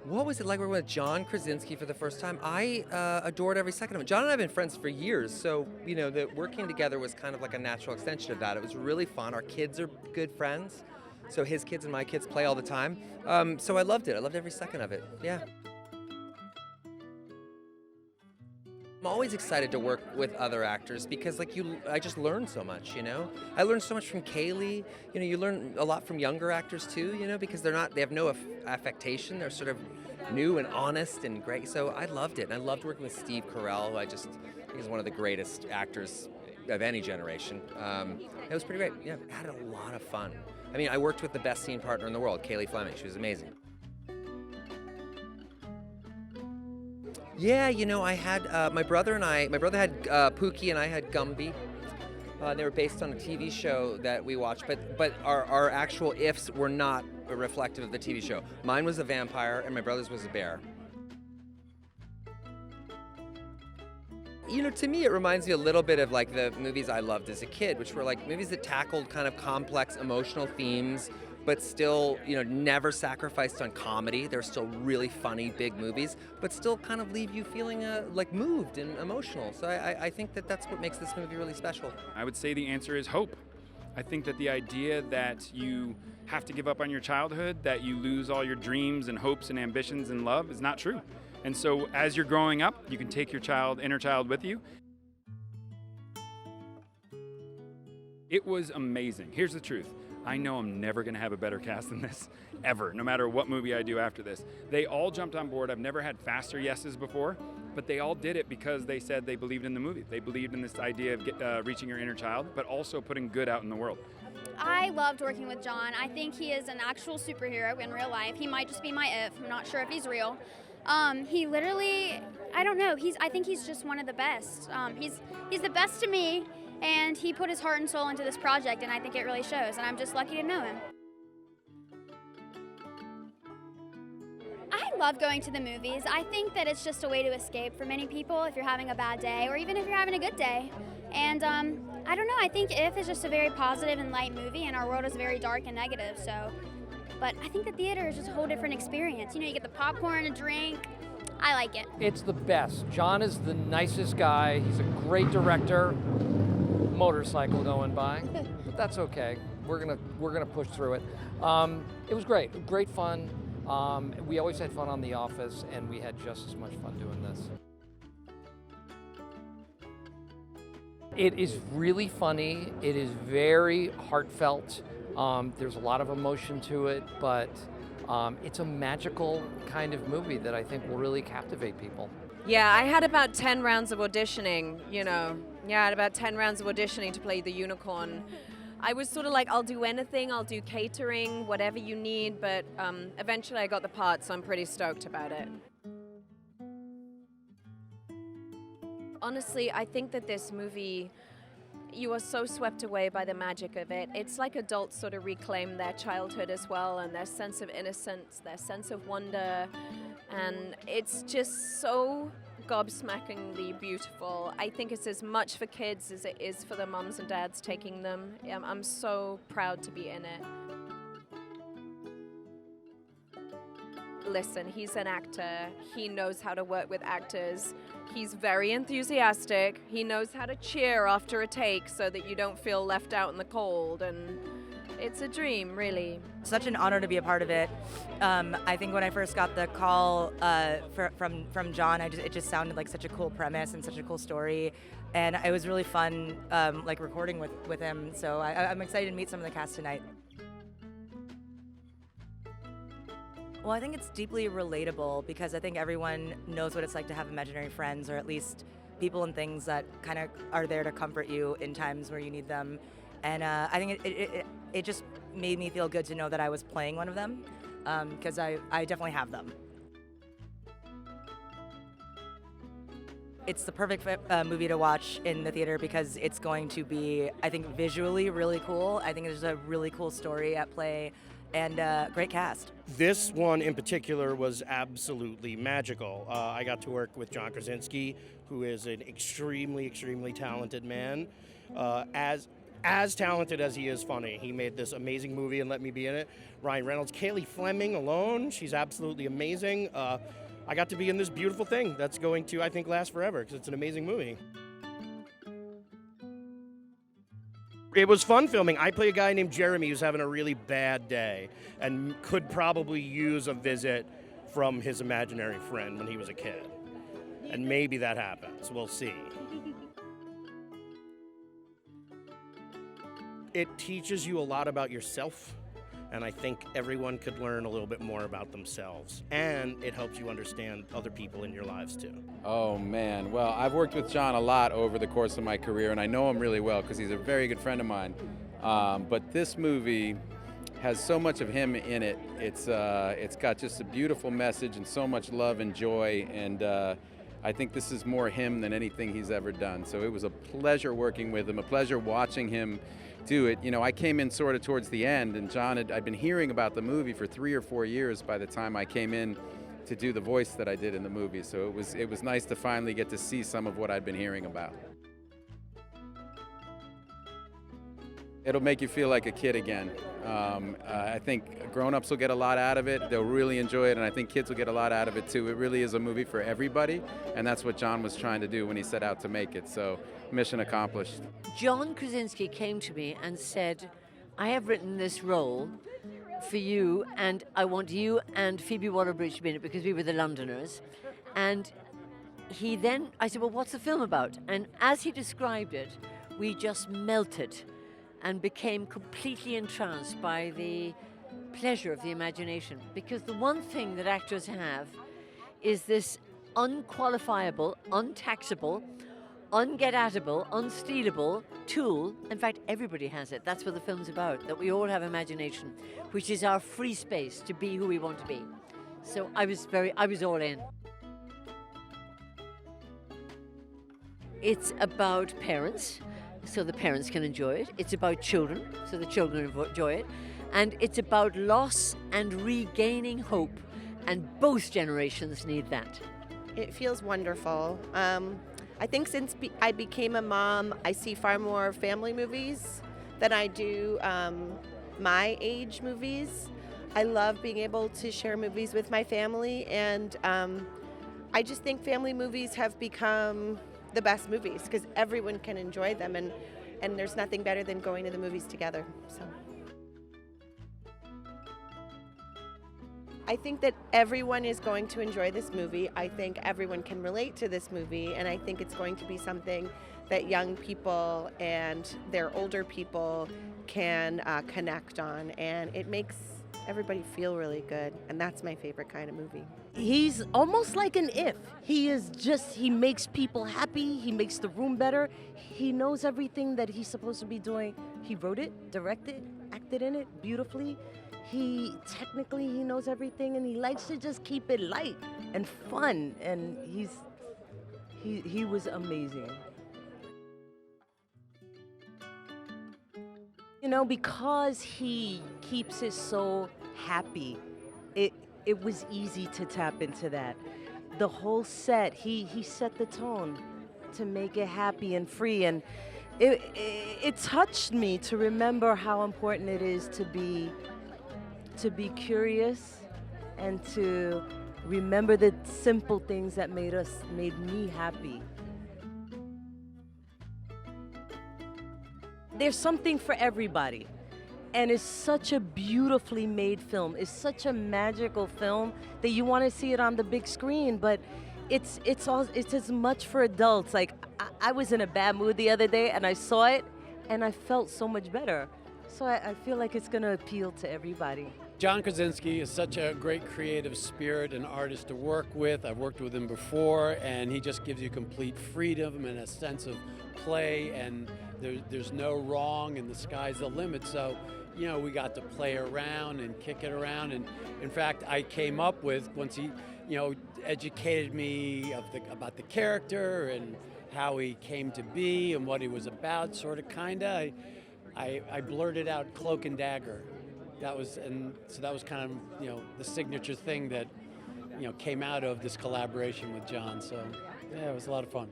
What was it like working with John Krasinski for the first time? I adored every second of it. John and I have been friends for years, so the working together was kind of like a natural extension of that. It was really fun. Our kids are good friends, so his kids and my kids play all the time. So I loved it. I loved every second of it. Yeah. I'm always excited to work with other actors because I just learn so much, I learned so much from Kaylee. You learn a lot from younger actors too, because they have no affectation. They're sort of new and honest and great. So I loved it. And I loved working with Steve Carell, who I just think is one of the greatest actors of any generation. It was pretty great. Yeah, I had a lot of fun. I mean, I worked with the best scene partner in the world, Kaylee Fleming. She was amazing. Yeah, I had my brother had Pookie and I had Gumby. They were based on a TV show that we watched, but our actual ifs were not reflective of the TV show. Mine was a vampire and my brother's was a bear. To me it reminds me a little bit of like the movies I loved as a kid, which were like movies that tackled kind of complex emotional themes, but still, never sacrificed on comedy. They're still really funny, big movies, but still kind of leave you feeling like moved and emotional. So I think that's what makes this movie really special. I would say the answer is hope. I think that the idea that you have to give up on your childhood, that you lose all your dreams and hopes and ambitions and love is not true. And so as you're growing up, you can take your inner child with you. It was amazing. Here's the truth. I know I'm never going to have a better cast than this, ever, no matter what movie I do after this. They all jumped on board. I've never had faster yeses before, but they all did it because they said they believed in the movie. They believed in this idea of reaching your inner child, but also putting good out in the world. I loved working with John. I think he is an actual superhero in real life. He might just be my if. I'm not sure if he's real. He literally, I don't know, I think he's just one of the best. He's the best to me. And he put his heart and soul into this project, and I think it really shows, and I'm just lucky to know him. I love going to the movies. I think that it's just a way to escape for many people if you're having a bad day, or even if you're having a good day. And I don't know, I think If is just a very positive and light movie, and our world is very dark and negative, so. But I think the theater is just a whole different experience. You get the popcorn, a drink. I like it. It's the best. John is the nicest guy. He's a great director. Motorcycle going by, but that's okay. We're gonna push through it. It was great fun. We always had fun on The Office, and we had just as much fun doing this. It is really funny. It is very heartfelt. There's a lot of emotion to it, but it's a magical kind of movie that I think will really captivate people. Yeah, I had about 10 rounds of auditioning, Yeah, I had about 10 rounds of auditioning to play the unicorn. I was sort of like, I'll do anything, I'll do catering, whatever you need, but eventually I got the part, so I'm pretty stoked about it. Honestly, I think that this movie, you are so swept away by the magic of it. It's like adults sort of reclaim their childhood as well, and their sense of innocence, their sense of wonder, and it's just so gobsmackingly beautiful. I think it's as much for kids as it is for the mums and dads taking them. I'm so proud to be in it. Listen, he's an actor. He knows how to work with actors. He's very enthusiastic. He knows how to cheer after a take so that you don't feel left out in the cold, and it's a dream, really. Such an honor to be a part of it. I think when I first got the call from John, it just sounded like such a cool premise and such a cool story, and it was really fun recording with him. So I'm excited to meet some of the cast tonight. Well, I think it's deeply relatable because I think everyone knows what it's like to have imaginary friends, or at least people and things that kind of are there to comfort you in times where you need them. And I think it just made me feel good to know that I was playing one of them, because I definitely have them. it's the perfect movie to watch in the theater because it's going to be, I think, visually really cool. I think there's a really cool story at play and great cast. This one in particular was absolutely magical. I got to work with John Krasinski, who is an extremely, extremely talented man. As talented as he is funny. He made this amazing movie and let me be in it. Ryan Reynolds, Kaylee Fleming alone, she's absolutely amazing. I got to be in this beautiful thing that's going to, I think, last forever because it's an amazing movie. It was fun filming. I play a guy named Jeremy who's having a really bad day and could probably use a visit from his imaginary friend when he was a kid. And maybe that happens. We'll see. It teaches you a lot about yourself, and I think everyone could learn a little bit more about themselves. And it helps you understand other people in your lives too. Oh man, well, I've worked with John a lot over the course of my career, and I know him really well because he's a very good friend of mine. But this movie has so much of him in it. It's got just a beautiful message and so much love and joy, and I think this is more him than anything he's ever done. So it was a pleasure working with him, a pleasure watching him do it. You know, I came in sort of towards the end, and I'd been hearing about the movie for 3 or 4 years by the time I came in to do the voice that I did in the movie. So it was nice to finally get to see some of what I'd been hearing about. It'll make you feel like a kid again. I think grown-ups will get a lot out of it. They'll really enjoy it, and I think kids will get a lot out of it too. It really is a movie for everybody, and that's what John was trying to do when he set out to make it. So mission accomplished. John Krasinski came to me and said, I have written this role for you, and I want you and Phoebe Waller-Bridge to be in it because we were the Londoners. And I said, well, what's the film about? And as he described it, we just melted and became completely entranced by the pleasure of the imagination. Because the one thing that actors have is this unqualifiable, untaxable, unget-atable, unstealable tool. In fact, everybody has it. That's what the film's about, that we all have imagination, which is our free space to be who we want to be. So I was all in. It's about parents, so the parents can enjoy it. It's about children, so the children enjoy it. And it's about loss and regaining hope, and both generations need that. It feels wonderful. I think since I became a mom, I see far more family movies than I do my age movies. I love being able to share movies with my family, and I just think family movies have become the best movies because everyone can enjoy them, and there's nothing better than going to the movies together. So I think that everyone is going to enjoy this movie. I think everyone can relate to this movie, and I think it's going to be something that young people and their older people can connect on, and it makes everybody feel really good, and that's my favorite kind of movie. He's almost like an If. He makes people happy, he makes the room better, he knows everything that he's supposed to be doing. He wrote it, directed, acted in it beautifully. He knows everything, and he likes to just keep it light and fun, and he was amazing. You know, because he keeps it so happy, it was easy to tap into that. The whole set, he set the tone to make it happy and free, and it touched me to remember how important it is to be curious and to remember the simple things that made me happy. There's something for everybody, and it's such a beautifully made film. It's such a magical film that you want to see it on the big screen, but it's as much for adults. Like I was in a bad mood the other day and I saw it and I felt so much better. So I feel like it's gonna appeal to everybody. John Krasinski is such a great creative spirit and artist to work with. I've worked with him before, and he just gives you complete freedom and a sense of play, and there's no wrong, and the sky's the limit. So, we got to play around and kick it around. And in fact, I came up with, once educated me about the character and how he came to be and what he was about, sort of, kinda. I blurted out cloak and dagger. That was kind of, the signature thing that, came out of this collaboration with John. So, yeah, it was a lot of fun.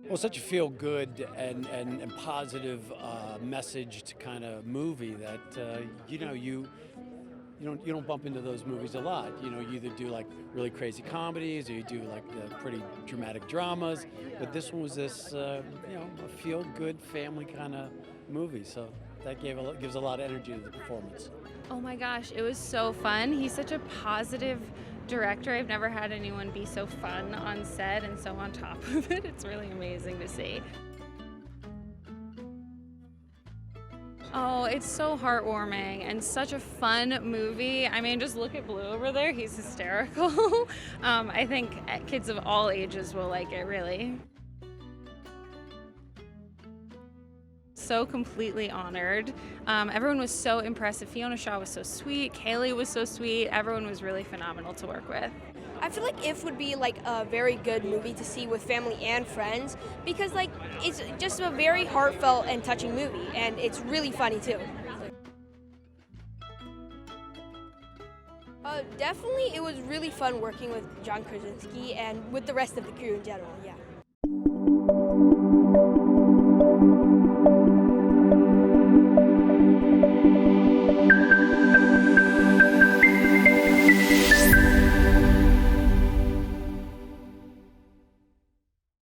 Well, such a feel-good and positive messaged kind of movie that you don't bump into those movies a lot. You either do like really crazy comedies or you do like the pretty dramatic dramas. But this one was this a feel-good family kind of movie. So that gives a lot of energy to the performance. Oh my gosh, it was so fun. He's such a positive director. I've never had anyone be so fun on set and so on top of it. It's really amazing to see. Oh, it's so heartwarming and such a fun movie. I mean, just look at Blue over there. He's hysterical. I think kids of all ages will like it, really. So completely honored. Everyone was so impressive. Fiona Shaw was so sweet. Kaylee was so sweet. Everyone was really phenomenal to work with. I feel like If would be like a very good movie to see with family and friends because like it's just a very heartfelt and touching movie and it's really funny too. Definitely it was really fun working with John Krasinski and with the rest of the crew in general, yeah.